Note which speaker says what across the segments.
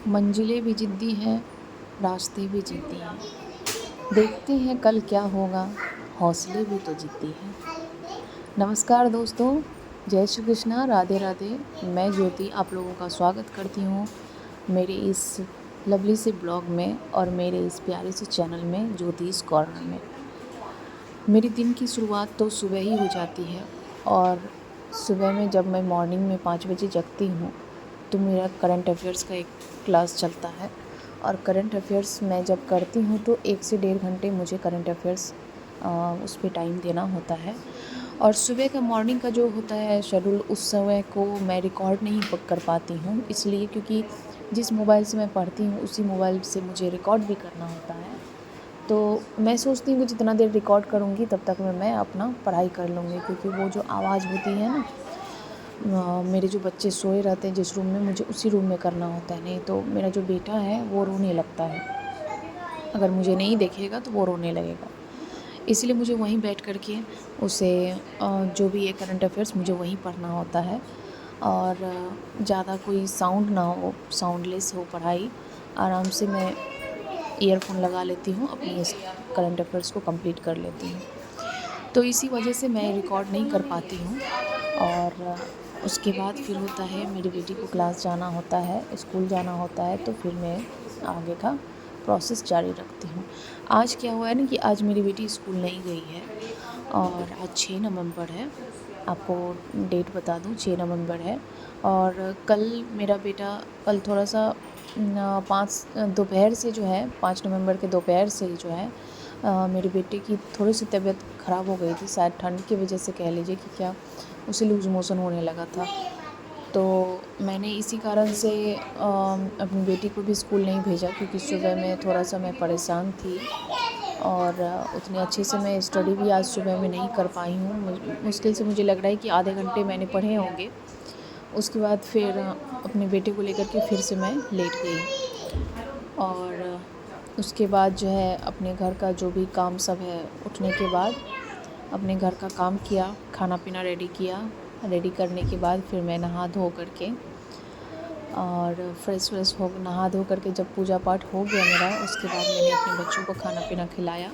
Speaker 1: मंजिलें भी ज़िद्दी हैं, रास्ते भी ज़िद्दी हैं। देखते हैं कल क्या होगा, हौसले भी तो ज़िद्दी हैं। नमस्कार दोस्तों, जय श्री कृष्णा, राधे राधे। मैं ज्योति आप लोगों का स्वागत करती हूँ मेरे इस लवली से ब्लॉग में और मेरे इस प्यारे से चैनल में, ज्योतिष कॉर्नर में। मेरे दिन की शुरुआत तो सुबह ही हो जाती है और सुबह में जब मैं मॉर्निंग में 5 बजे जगती हूँ तो मेरा करंट अफेयर्स का एक क्लास चलता है और करंट अफेयर्स मैं जब करती हूँ तो 1 से 1.5 घंटे मुझे करंट अफेयर्स उस पे टाइम देना होता है। और सुबह का मॉर्निंग का जो होता है शेड्यूल, उस समय को मैं रिकॉर्ड नहीं कर पाती हूँ, इसलिए क्योंकि जिस मोबाइल से मैं पढ़ती हूँ उसी मोबाइल से मुझे रिकॉर्ड भी करना होता है। तो मैं सोचती हूँ कि जितना देर रिकॉर्ड करूँगी तब तक मैं अपना पढ़ाई कर लूँगी, क्योंकि वो जो आवाज़ होती है ना, मेरे जो बच्चे सोए रहते हैं जिस रूम में, मुझे उसी रूम में करना होता है। नहीं तो मेरा जो बेटा है वो रोने लगता है, अगर मुझे नहीं देखेगा तो वो रोने लगेगा। इसलिए मुझे वहीं बैठ कर के उसे जो भी है करंट अफेयर्स मुझे वहीं पढ़ना होता है और ज़्यादा कोई साउंड ना हो, साउंडलेस हो पढ़ाई। आराम से मैं ईयरफोन लगा लेती हूँ, अपनी इस करंट अफेयर्स को कंप्लीट कर लेती हूँ। तो इसी वजह से मैं रिकॉर्ड नहीं कर पाती हूँ। और उसके बाद फिर होता है, मेरी बेटी को क्लास जाना होता है, स्कूल जाना होता है, तो फिर मैं आगे का प्रोसेस जारी रखती हूँ। आज क्या हुआ है ना कि आज मेरी बेटी स्कूल नहीं गई है और आज 6 नवंबर है। आपको डेट बता दूँ, 6 नवंबर है। और कल मेरा बेटा, कल थोड़ा-सा 5 दोपहर से जो है, 5 नवंबर के दोपहर से ही जो है मेरे बेटे की थोड़ी-सी तबीयत ख़राब हो गई थी, शायद ठंड की वजह से कह लीजिए कि क्या, उसे लूज़ मोशन होने लगा था। तो मैंने इसी कारण से अपनी बेटी को भी स्कूल नहीं भेजा, क्योंकि सुबह में थोड़ा-सा मैं परेशान थी और उतने अच्छे से मैं स्टडी भी आज सुबह में नहीं कर पाई हूँ। मुश्किल से मुझे लग रहा है कि आधे घंटे मैंने पढ़े होंगे। उसके बाद फिर अपने बेटे को लेकर के फिर से मैं लेट गई और उसके बाद जो है अपने घर का जो भी काम सब है, उठने के बाद अपने घर का काम किया, खाना पीना रेडी किया। रेडी करने के बाद फिर मैं नहा धो करके और फ्रेश व्रेश हो, नहा धो करके जब पूजा पाठ हो गया मेरा, उसके बाद मैंने अपने बच्चों को खाना पीना खिलाया।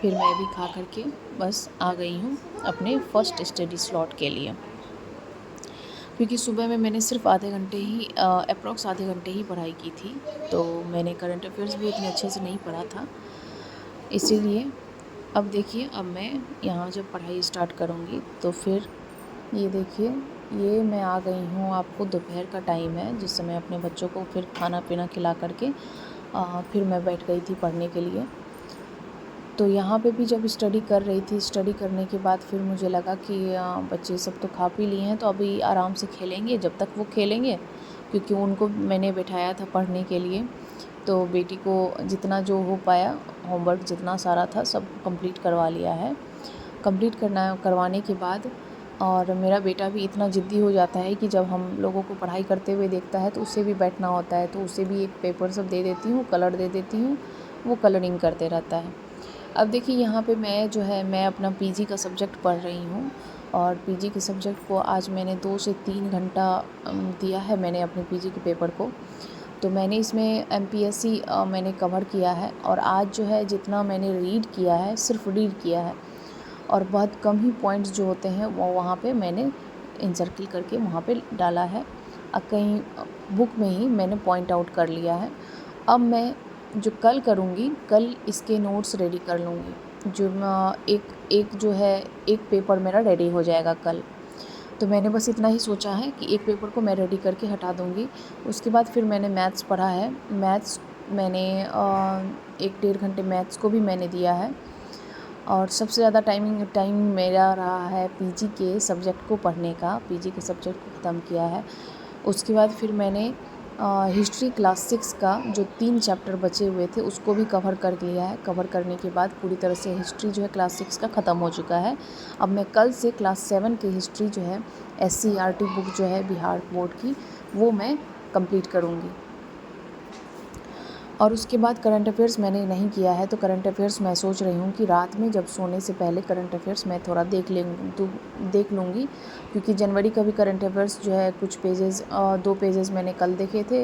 Speaker 1: फिर मैं भी खा करके बस आ गई हूँ अपने फर्स्ट स्टडी स्लॉट के लिए, क्योंकि सुबह में मैंने सिर्फ आधे घंटे ही अप्रॉक्स आधे घंटे ही पढ़ाई की थी, तो मैंने करंट अफेयर्स भी उतने अच्छे से नहीं पढ़ा था। इसीलिए अब देखिए, अब मैं यहाँ जब पढ़ाई स्टार्ट करूँगी तो फिर ये देखिए, ये मैं आ गई हूँ, आपको दोपहर का टाइम है जिस समय अपने बच्चों को फिर खाना पीना खिला करके फिर मैं बैठ गई थी पढ़ने के लिए। तो यहाँ पे भी जब स्टडी कर रही थी, स्टडी करने के बाद फिर मुझे लगा कि बच्चे सब तो खा पी लिए हैं, तो अभी आराम से खेलेंगे, जब तक वो खेलेंगे, क्योंकि उनको मैंने बैठाया था पढ़ने के लिए। तो बेटी को जितना जो हो पाया, होमवर्क जितना सारा था सब कंप्लीट करवा लिया है। कंप्लीट करवाने के बाद और मेरा बेटा भी इतना ज़िद्दी हो जाता है कि जब हम लोगों को पढ़ाई करते हुए देखता है तो उसे भी बैठना होता है, तो उसे भी एक पेपर सब दे देती हूँ, कलर दे देती हूँ, वो कलरिंग करते रहता है। अब देखिए, यहाँ पे मैं जो है, मैं अपना पीजी का सब्जेक्ट पढ़ रही हूँ और पीजी के सब्जेक्ट को आज मैंने 2 से 3 घंटा दिया है मैंने अपने पीजी के पेपर को। तो मैंने इसमें एमपीएससी मैंने कवर किया है और आज जो है जितना मैंने रीड किया है, सिर्फ रीड किया है और बहुत कम ही पॉइंट्स जो होते हैं वो वहाँ पे मैंने इनसर्किल करके वहाँ पे डाला है। कहीं बुक में ही मैंने पॉइंट आउट कर लिया है। अब मैं जो कल करूँगी, कल इसके नोट्स रेडी कर लूँगी, जो एक जो है, एक पेपर मेरा रेडी हो जाएगा कल। तो मैंने बस इतना ही सोचा है कि एक पेपर को मैं रेडी करके हटा दूँगी। उसके बाद फिर मैंने मैथ्स पढ़ा है। मैथ्स मैंने 1 डेढ़ घंटे मैथ्स को भी मैंने दिया है और सबसे ज़्यादा टाइम मेरा रहा है पीजी के सब्जेक्ट को पढ़ने का, पीजी के सब्जेक्ट को ख़त्म किया है। उसके बाद फिर मैंने हिस्ट्री क्लास 6 का जो 3 चैप्टर बचे हुए थे उसको भी कवर कर लिया है। कवर करने के बाद पूरी तरह से हिस्ट्री जो है क्लास 6 का ख़त्म हो चुका है। अब मैं कल से क्लास 7 की हिस्ट्री जो है, एससीईआरटी बुक जो है बिहार बोर्ड की, वो मैं कंप्लीट करूँगी। और उसके बाद करंट अफेयर्स मैंने नहीं किया है, तो करंट अफेयर्स मैं सोच रही हूँ कि रात में जब सोने से पहले करंट अफेयर्स मैं थोड़ा देख लूँगी, क्योंकि जनवरी का भी करंट अफेयर्स जो है कुछ पेजेस 2 पेजेस मैंने कल देखे थे,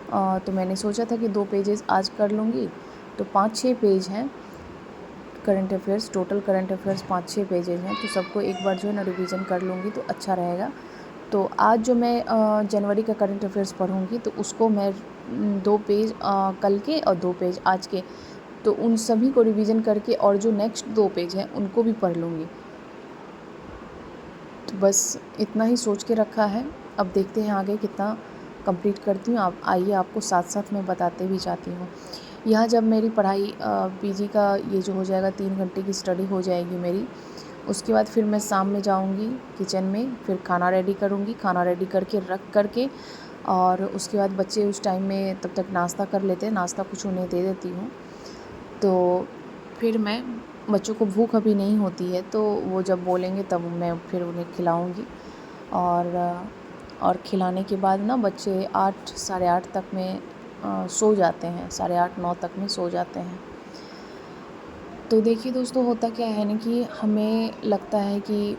Speaker 1: तो मैंने सोचा था कि 2 पेजेस आज कर लूँगी, तो 5-6 पेज हैं current affairs, total current affairs 5-6 pages हैं, तो सबको एक बार जो है ना रिवीजन कर लूँगी तो अच्छा रहेगा। तो आज जो मैं जनवरी का करंट अफेयर्स पढ़ूँगी तो उसको मैं 2 पेज कल के और 2 पेज आज के, तो उन सभी को रिवीजन करके और जो नेक्स्ट 2 पेज हैं उनको भी पढ़ लूँगी। तो बस इतना ही सोच के रखा है, अब देखते हैं आगे कितना कंप्लीट करती हूँ। आप आइए, आपको साथ-साथ मैं बताते भी जाती हूँ। यहाँ जब मेरी पढ़ाई पीजी का ये जो हो जाएगा 3 घंटे की स्टडी हो जाएगी मेरी, उसके बाद फिर मैं शाम में जाऊँगी किचन में, फिर खाना रेडी करूँगी, खाना रेडी करके रख कर के, और उसके बाद बच्चे उस टाइम में तब तक नाश्ता कर लेते हैं, नाश्ता कुछ उन्हें दे देती हूँ। तो फिर मैं, बच्चों को भूख अभी नहीं होती है, तो वो जब बोलेंगे तब मैं फिर उन्हें खिलाऊँगी। और खिलाने के बाद ना बच्चे 8 साढ़े 8 तक में सो जाते हैं, साढ़े 8-9 तक में सो जाते हैं। तो देखिए दोस्तों, होता क्या है ना कि हमें लगता है कि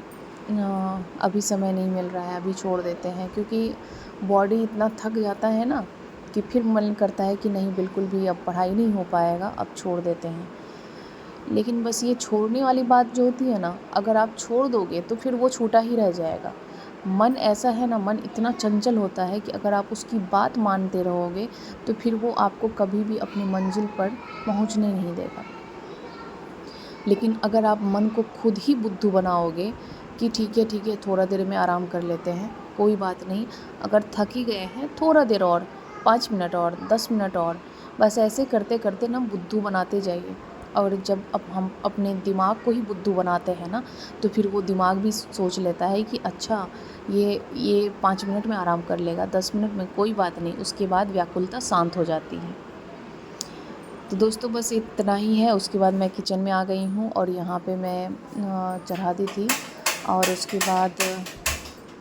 Speaker 1: अभी समय नहीं मिल रहा है, अभी छोड़ देते हैं, क्योंकि बॉडी इतना थक जाता है ना कि फिर मन करता है कि नहीं, बिल्कुल भी अब पढ़ाई नहीं हो पाएगा, अब छोड़ देते हैं। लेकिन बस ये छोड़ने वाली बात जो होती है ना, अगर आप छोड़ दोगे तो फिर वो छूटा ही रह जाएगा। मन ऐसा है ना, मन इतना चंचल होता है कि अगर आप उसकी बात मानते रहोगे तो फिर वो आपको कभी भी अपनी मंजिल पर पहुंचने नहीं देगा। लेकिन अगर आप मन को खुद ही बुद्धू बनाओगे कि ठीक है थोड़ा देर में आराम कर लेते हैं, कोई बात नहीं, अगर थक ही गए हैं थोड़ा देर और, 5 मिनट और, 10 मिनट और, बस ऐसे करते करते ना बुद्धू बनाते जाइए। और जब अब हम अपने दिमाग को ही बुद्धू बनाते हैं ना, तो फिर वो दिमाग भी सोच लेता है कि अच्छा ये 5 मिनट में आराम कर लेगा, 10 मिनट में, कोई बात नहीं, उसके बाद व्याकुलता शांत हो जाती है। तो दोस्तों बस इतना ही है। उसके बाद मैं किचन में आ गई हूँ और यहाँ पे मैं चढ़ा दी थी, और उसके बाद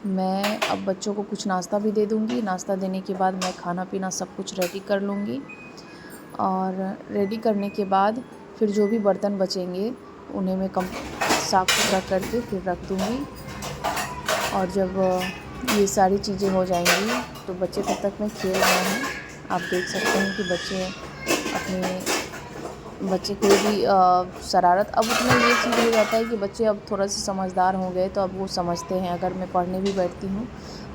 Speaker 1: मैं अब बच्चों को कुछ नाश्ता भी दे दूँगी। नाश्ता देने के बाद मैं खाना पीना सब कुछ रेडी कर लूँगी, और रेडी करने के बाद फिर जो भी बर्तन बचेंगे उन्हें मैं साफ़ सुथरा करके फिर रख दूँगी। और जब ये सारी चीज़ें हो जाएंगी तो बच्चे तब तक में खेल रहे हैं। आप देख सकते हैं कि बच्चे कोई भी शरारत, अब उसमें ये चीज़ हो जाता है कि बच्चे अब थोड़ा सा समझदार हो गए, तो अब वो समझते हैं। अगर मैं पढ़ने भी बैठती हूँ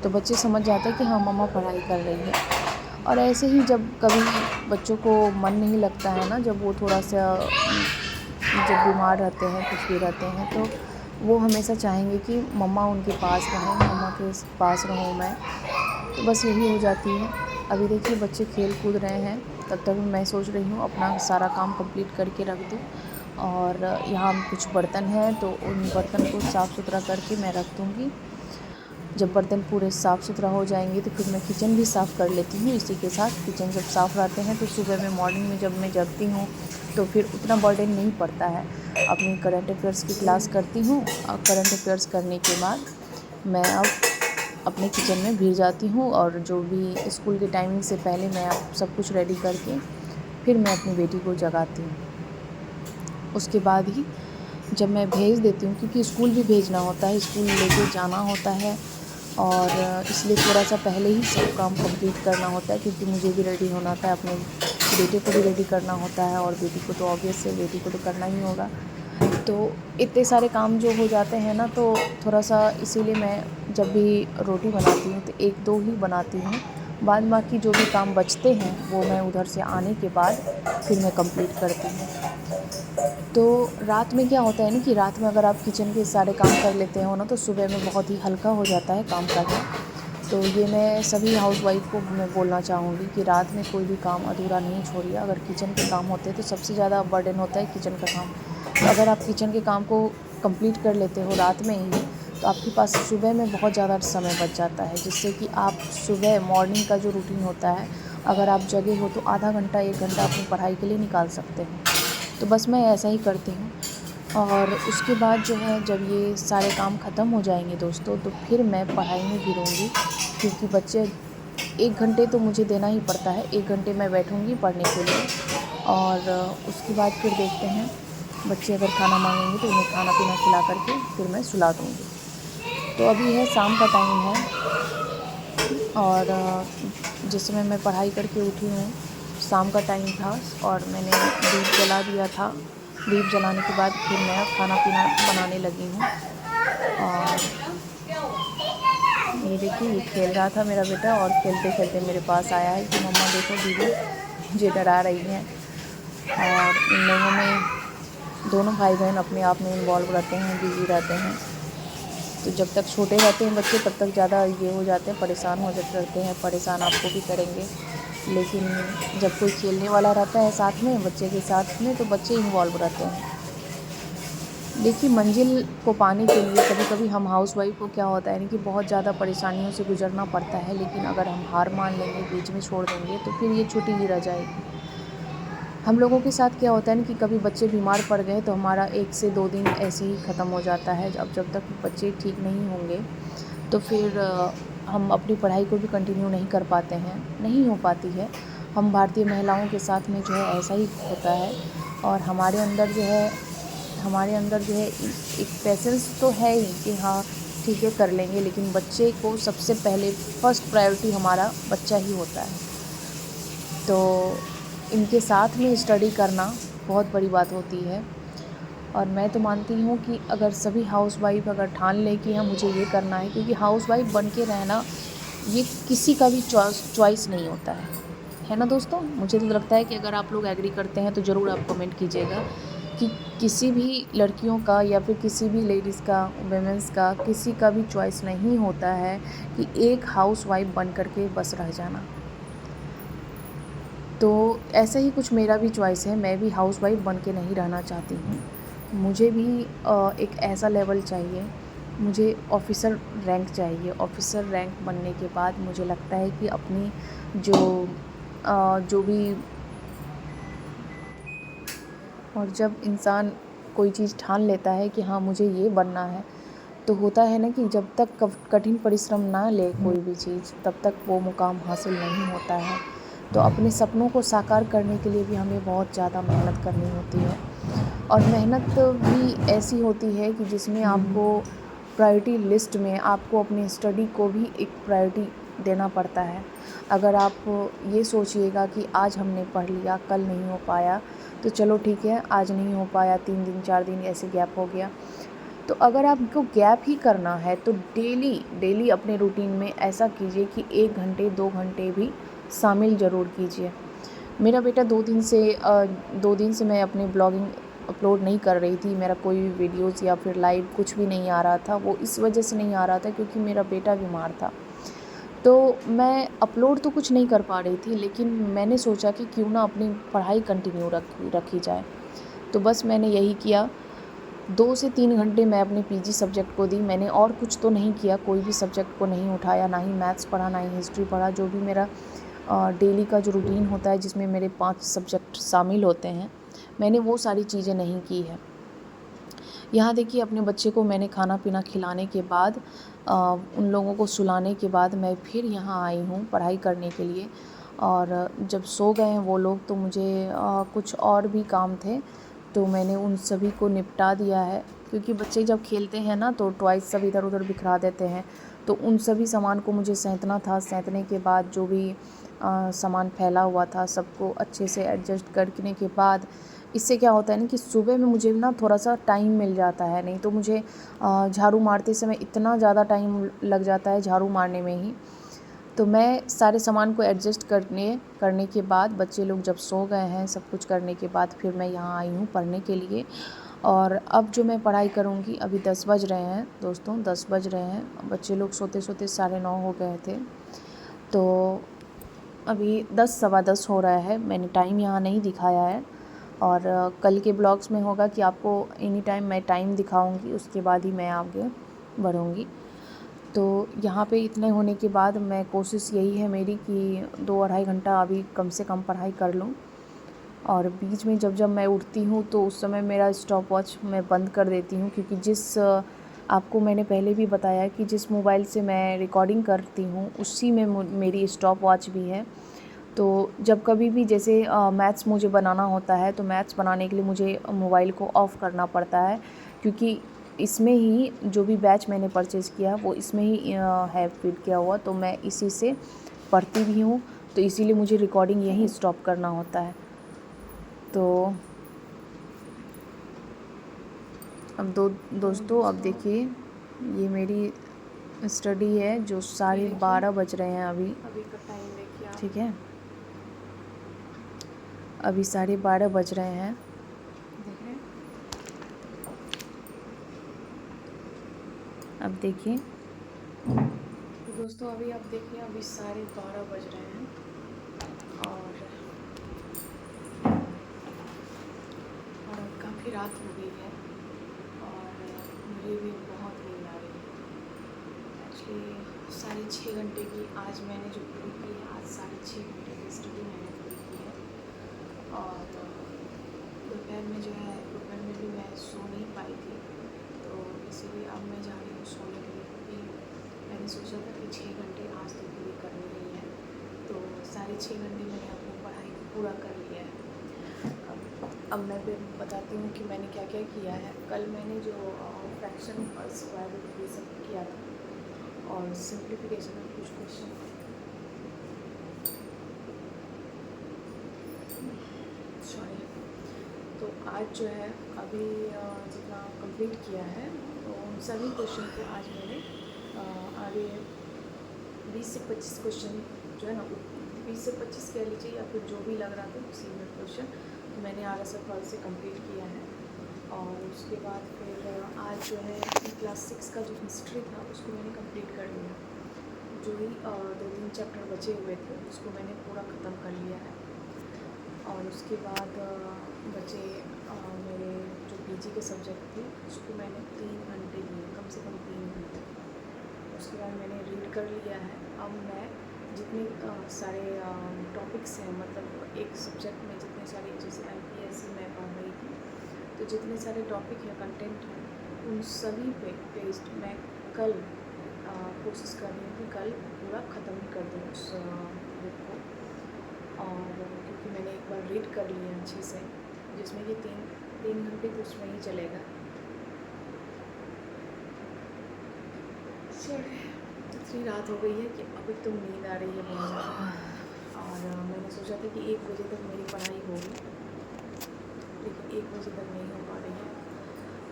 Speaker 1: तो बच्चे समझ जाते हैं कि हाँ मम्मा पढ़ाई कर रही है। और ऐसे ही जब कभी बच्चों को मन नहीं लगता है ना, जब वो थोड़ा सा जब बीमार रहते हैं, कुछ भी रहते हैं, तो वो हमेशा चाहेंगे कि मम्मा उनके पास रहें, मम्मा के पास रहूँ मैं। तो बस यही हो जाती है। अभी देखिए बच्चे खेल कूद रहे हैं, तब तक मैं सोच रही हूँ अपना सारा काम कंप्लीट करके रख दूँ। और यहाँ कुछ बर्तन हैं तो उन बर्तन को साफ़ सुथरा करके मैं रख दूँगी। जब बर्तन पूरे साफ़ सुथरा हो जाएंगे तो फिर मैं किचन भी साफ़ कर लेती हूँ। इसी के साथ किचन जब साफ़ रहते हैं तो सुबह में मॉर्निंग में जब मैं जगती हूँ तो फिर उतना बर्डन नहीं पड़ता है। अपनी करंट अफेयर्स की क्लास करती हूँ, और करंट अफेयर्स करने के बाद मैं अब अपने किचन में भिड़ जाती हूँ, और जो भी स्कूल के टाइमिंग से पहले मैं अब सब कुछ रेडी करके फिर मैं अपनी बेटी को जगाती हूँ। उसके बाद ही जब मैं भेज देती हूँ, क्योंकि स्कूल भी भेजना होता है, स्कूल लेके जाना होता है, और इसलिए थोड़ा सा पहले ही सब काम कंप्लीट करना होता है, क्योंकि मुझे भी रेडी होना होता है, अपने बेटे को भी रेडी करना होता है, और बेटी को तो ऑब्वियस है, बेटी को तो करना ही होगा। तो इतने सारे काम जो हो जाते हैं ना, तो थोड़ा सा इसीलिए मैं जब भी रोटी बनाती हूँ तो 1-2 ही बनाती हूँ। बाद बाकी जो भी काम बचते हैं वो मैं उधर से आने के बाद फिर मैं कंप्लीट करती हूँ। तो रात में क्या होता है ना कि रात में अगर आप किचन के सारे काम कर लेते हो ना, तो सुबह में बहुत ही हल्का हो जाता है काम करना। तो ये मैं सभी हाउसवाइफ को मैं बोलना चाहूँगी कि रात में कोई भी काम अधूरा नहीं छोड़िए। अगर किचन के काम होते हैं तो सबसे ज़्यादा बर्डन होता है किचन का काम। तो अगर आप किचन के काम को कंप्लीट कर लेते हो रात में ही, तो आपके पास सुबह में बहुत ज़्यादा समय बच जाता है, जिससे कि आप सुबह मॉर्निंग का जो रूटीन होता है, अगर आप जगे हो तो आधा घंटा 1 घंटा अपनी पढ़ाई के लिए निकाल सकते हो। तो बस मैं ऐसा ही करती हूँ। और उसके बाद जो है जब ये सारे काम ख़त्म हो जाएंगे दोस्तों, तो फिर मैं पढ़ाई में गिरूँगी, क्योंकि बच्चे 1 घंटे तो मुझे देना ही पड़ता है। 1 घंटे मैं बैठूँगी पढ़ने के लिए और उसके बाद फिर देखते हैं बच्चे अगर खाना मांगेंगे तो उन्हें खाना पीना खिला करके फिर मैं सुला दूँगी। तो अभी है शाम का टाइम है और जिस समय मैं पढ़ाई करके उठी हूँ शाम का टाइम था और मैंने दीप जला दिया था। दीप जलाने के बाद फिर मैं खाना पीना बनाने लगी हूँ। और ये देखिए ये खेल रहा था मेरा बेटा और खेलते खेलते मेरे पास आया है कि मम्मा देखो दीदी मुझे डरा रही हैं। और इन लोगों में दोनों भाई बहन अपने आप में इन्वॉल्व रहते हैं, बिजी रहते हैं। तो जब तक छोटे रहते हैं बच्चे तब तक ज़्यादा ये हो जाते हैं, परेशान हो जाते रहते हैं, परेशान आपको भी करेंगे। लेकिन जब कोई खेलने वाला रहता है साथ में बच्चे के साथ में तो बच्चे इन्वॉल्व रहते हैं। देखिए मंजिल को पाने के लिए कभी कभी हम हाउसवाइफ को क्या होता है ना कि बहुत ज़्यादा परेशानियों से गुजरना पड़ता है, लेकिन अगर हम हार मान लेंगे, बीच में छोड़ देंगे तो फिर ये छुट्टी ही रह जाएगी। हम लोगों के साथ क्या होता है ना कि कभी बच्चे बीमार पड़ गए तो हमारा 1 से 2 दिन ऐसे ही ख़त्म हो जाता है। अब जब तक बच्चे ठीक नहीं होंगे तो फिर हम अपनी पढ़ाई को भी कंटिन्यू नहीं कर पाते हैं, नहीं हो पाती है। हम भारतीय महिलाओं के साथ में जो है ऐसा ही होता है और हमारे अंदर जो है एक पेशेंस तो है ही कि हाँ ठीक है कर लेंगे, लेकिन बच्चे को सबसे पहले फर्स्ट प्रायोरिटी हमारा बच्चा ही होता है। तो इनके साथ में स्टडी करना बहुत बड़ी बात होती है। और मैं तो मानती हूँ कि अगर सभी हाउसवाइफ अगर ठान लें कि हाँ मुझे ये करना है, क्योंकि हाउसवाइफ बन के रहना ये किसी का भी चॉइस नहीं होता है ना दोस्तों। मुझे तो लगता है कि अगर आप लोग एग्री करते हैं तो ज़रूर आप कमेंट कीजिएगा कि किसी भी लड़कियों का या फिर किसी भी लेडीज़ का, वुमेन्स का, किसी का भी चॉइस नहीं होता है कि एक हाउसवाइफ बन करके बस रह जाना। तो ऐसा ही कुछ मेरा भी चॉइस है, मैं भी हाउसवाइफ बन के नहीं रहना चाहती हूँ। मुझे भी एक ऐसा लेवल चाहिए, मुझे ऑफ़िसर रैंक चाहिए। ऑफ़िसर रैंक बनने के बाद मुझे लगता है कि अपनी जो भी और जब इंसान कोई चीज़ ठान लेता है कि हाँ मुझे ये बनना है, तो होता है ना कि जब तक कठिन परिश्रम ना ले कोई भी चीज़ तब तक वो मुकाम हासिल नहीं होता है। तो अपने सपनों को साकार करने के लिए भी हमें बहुत ज़्यादा मेहनत करनी होती है और मेहनत भी ऐसी होती है कि जिसमें आपको प्रायोरिटी लिस्ट में आपको अपनी स्टडी को भी एक प्रायोरिटी देना पड़ता है। अगर आप ये सोचिएगा कि आज हमने पढ़ लिया, कल नहीं हो पाया तो चलो ठीक है, आज नहीं हो पाया, 3 दिन 4 दिन ऐसे गैप हो गया। तो अगर आपको गैप ही करना है तो डेली अपने रूटीन में ऐसा कीजिए कि 1 घंटे 2 घंटे भी शामिल ज़रूर कीजिए। मेरा बेटा 2 दिन से मैं अपनी ब्लॉगिंग अपलोड नहीं कर रही थी। मेरा कोई भी वीडियोज़ या फिर लाइव कुछ भी नहीं आ रहा था। वो इस वजह से नहीं आ रहा था क्योंकि मेरा बेटा बीमार था। तो मैं अपलोड तो कुछ नहीं कर पा रही थी, लेकिन मैंने सोचा कि क्यों ना अपनी पढ़ाई कंटिन्यू रखी जाए। तो बस मैंने यही किया। 2 से 3 घंटे मैं अपने पीजी सब्जेक्ट को दी। मैंने और कुछ तो नहीं किया, कोई भी सब्जेक्ट को नहीं उठाया, ना ही मैथ्स पढ़ा, ना ही हिस्ट्री पढ़ा। जो भी मेरा डेली का जो रूटीन होता है जिसमें मेरे 5 सब्जेक्ट शामिल होते हैं, मैंने वो सारी चीज़ें नहीं की है। यहाँ देखिए अपने बच्चे को मैंने खाना पीना खिलाने के बाद उन लोगों को सुलाने के बाद मैं फिर यहाँ आई हूँ पढ़ाई करने के लिए। और जब सो गए हैं वो लोग तो मुझे कुछ और भी काम थे, तो मैंने उन सभी को निपटा दिया है। क्योंकि बच्चे जब खेलते हैं ना तो टॉयज़ सब इधर उधर बिखरा देते हैं, तो उन सभी सामान को मुझे सैंतना था। सैंतने के बाद जो भी सामान फैला हुआ था सबको अच्छे से एडजस्ट करने के बाद इससे क्या होता है ना कि सुबह में मुझे ना थोड़ा सा टाइम मिल जाता है। नहीं तो मुझे झाड़ू मारते समय इतना ज़्यादा टाइम लग जाता है झाड़ू मारने में ही। तो मैं सारे सामान को एडजस्ट करने के बाद बच्चे लोग जब सो गए हैं, सब कुछ करने के बाद फिर मैं यहाँ आई हूँ पढ़ने के लिए। और अब जो मैं पढ़ाई करूँगी, अभी 10 बज रहे हैं दोस्तों, 10 बज रहे हैं। बच्चे लोग सोते सोते 9:30 हो गए थे, तो अभी 10 सवा 10 हो रहा है। मैंने टाइम यहाँ नहीं दिखाया है और कल के ब्लॉग्स में होगा कि आपको एनी टाइम मैं टाइम दिखाऊंगी, उसके बाद ही मैं आगे बढ़ूँगी। तो यहाँ पे इतने होने के बाद मैं कोशिश यही है मेरी कि 2-2.5 घंटा अभी कम से कम पढ़ाई कर लूँ। और बीच में जब मैं उठती हूँ तो उस समय मेरा स्टॉप वॉच मैं बंद कर देती हूँ, क्योंकि जिस आपको मैंने पहले भी बताया कि जिस मोबाइल से मैं रिकॉर्डिंग करती हूँ उसी में मेरी स्टॉप वॉच भी है। तो जब कभी भी जैसे मैथ्स मुझे बनाना होता है तो मैथ्स बनाने के लिए मुझे मोबाइल को ऑफ़ करना पड़ता है, क्योंकि इसमें ही जो भी बैच मैंने परचेज़ किया वो इसमें ही है फ़िट किया हुआ, तो मैं इसी से पढ़ती भी हूँ, तो इसीलिए मुझे रिकॉर्डिंग यहीं स्टॉप करना होता है। तो अब दोस्तों अब देखिए, ये मेरी स्टडी है जो 12:30 बज रहे हैं अभी का टाइम देखिए आप। ठीक है, अभी 12:30 बज रहे हैं, देख रहे हैं। अब देखिए तो दोस्तों अभी आप देखिए, अभी 12:30 बज रहे हैं और काफ़ी रात हो गई है और मुझे भी बहुत नींद आ रही है। एक्चुअली 6.5 घंटे की आज मैंने जो पूरी की है, आज 6.5 घंटे की स्टडी मैंने पूरी की है। और दोपहर में जो है, दोपहर में भी मैं सो नहीं पाई थी, तो इसीलिए अब मैं जा रही हूँ सोने के लिए, क्योंकि मैंने सोचा था कि 6 घंटे आज तो पूरी करनी ही है, तो 6.5 घंटे मैंने अपनी पढ़ाई को पूरा कर लिया है। अब मैं फिर बताती हूँ कि मैंने क्या क्या किया है। कल मैंने जो फ्रैक्शन और स्क्वायर रूट ये सब किया था और सिंप्लीफिकेशन में कुछ क्वेश्चन, सॉरी, तो आज जो है अभी जितना कंप्लीट किया है तो उन सभी क्वेश्चन को आज मैंने आगे 20 से 25 क्वेश्चन जो है ना, 20 से 25 कह लीजिए, या फिर जो भी लग रहा था उसी में क्वेश्चन तो मैंने RSFL से कंप्लीट किया है। और उसके बाद फिर आज जो है क्लास 6 का जो हिस्ट्री था उसको मैंने कंप्लीट कर लिया। जो भी 2-3 चैप्टर बचे हुए थे उसको मैंने पूरा ख़त्म कर लिया है। और उसके बाद बचे मेरे जो PG के सब्जेक्ट थे उसको मैंने 3 घंटे लिए, कम से कम 3 घंटे। उसके बाद मैंने रीड कर लिया है। अब मैं जितने सारे टॉपिक्स हैं, मतलब एक सब्जेक्ट में जितने सारे, जैसे MPSC मैं पढ़ रही थी, तो जितने सारे टॉपिक हैं, कंटेंट हैं, उन सभी पे बेस्ड मैं कल कोशिश कर रही हूँ कि कल पूरा ख़त्म ही कर दूँ उस बुक को। और क्योंकि मैंने एक बार रीड कर लिया अच्छे से, जिसमें कि 3 घंटे तो उसमें ही चलेगा। इतनी रात हो गई है कि अभी तो नींद आ रही है बहुत ज़्यादा। और मैंने सोचा था कि 1 बजे तक मेरी पढ़ाई होगी, लेकिन 1 बजे तक नहीं हो पा रही है,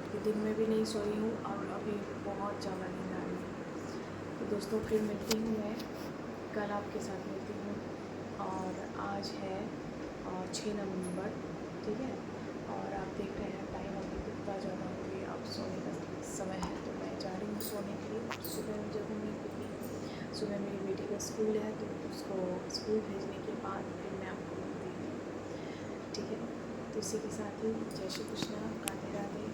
Speaker 1: क्योंकि दिन में भी नहीं सोई हूँ और अभी बहुत ज़्यादा नींद आ रही है। तो दोस्तों फिर मिलती हूँ मैं कल, आपके साथ मिलती हूँ। और आज है 6 नवंबर, ठीक है। और आप देख रहे हैं टाइम अभी कितना ज़्यादा हो गया, अब सोने का समय है, तो मैं जा रही हूँ सोने के लिए। सुबह में जगूँगी, क्योंकि सुबह मेरी बेटी का स्कूल है, तो उसको स्कूल भेजने के बाद फिर मैं आपको मिलती हूँ, ठीक है। तो इसी के साथ ही जय श्री कृष्णा, राधे राधे।